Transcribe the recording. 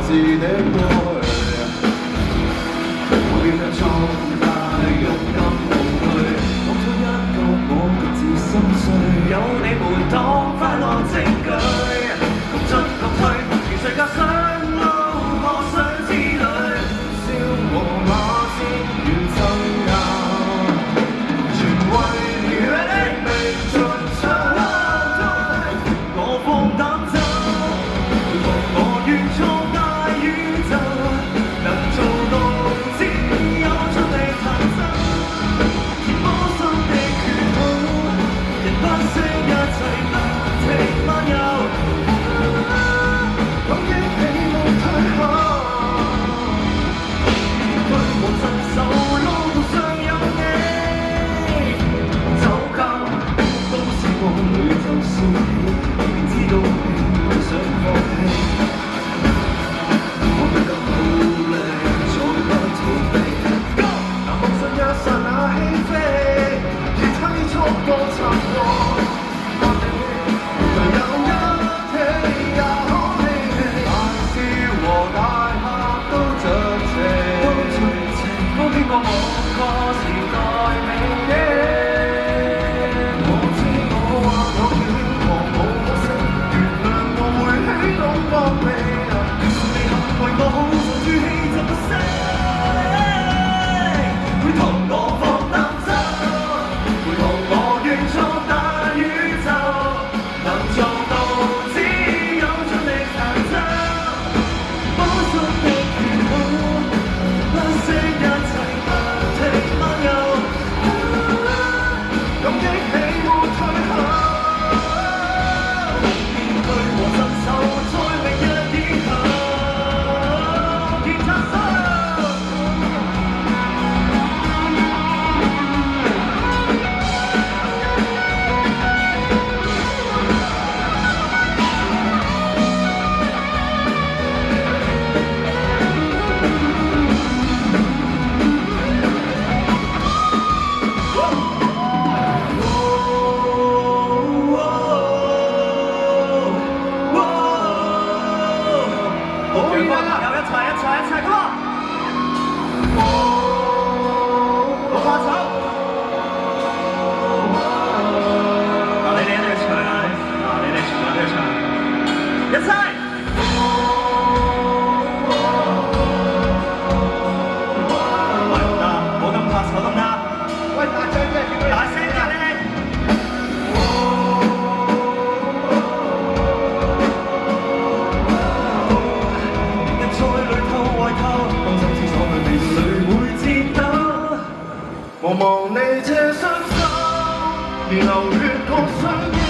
致的愛。每日壯大勇敢無懼，講出一個我獨自心碎。有你們當快樂證據，共進共退，如誰夾上路，破傷之旅，燒我馬先願爭拗，全為了你命盡唱。我放膽走，同我願闖大宇宙，能做到只有出力彈奏，填補心的缺口，人不惜一切不停漫遊，感激你沒退後，面對無神手，路途上有你，走近都是夢裏就算起，知道你會想放棄。我不敢努力，再不逃避。那夢想一剎那起飛，而睇速度沉過萬里，誰有一起也可嬉戲。大笑和大喊都盡情，都經過某個時代美景。我知我或有險狂無可惜，原諒我會起動幫你。你肯為我好，就住氣就不息，會同我放膽走，會同我願闖大宇宙，能做到只有盡力彈奏，補足的缺口，不惜一切不停漫遊，感激你沒退後，面對和伸手，再明日以後，結他手。好，然後一齊，come on！攞把手，你哋一齊唱啊！你哋全部都要唱，一齊！喂，得，冇咁拍手得唔得？喂，大聲啲，大聲啲你哋！人在裏頭外透，當心思鎖去面裏會顫抖。望望你這雙手，流血過雙肩。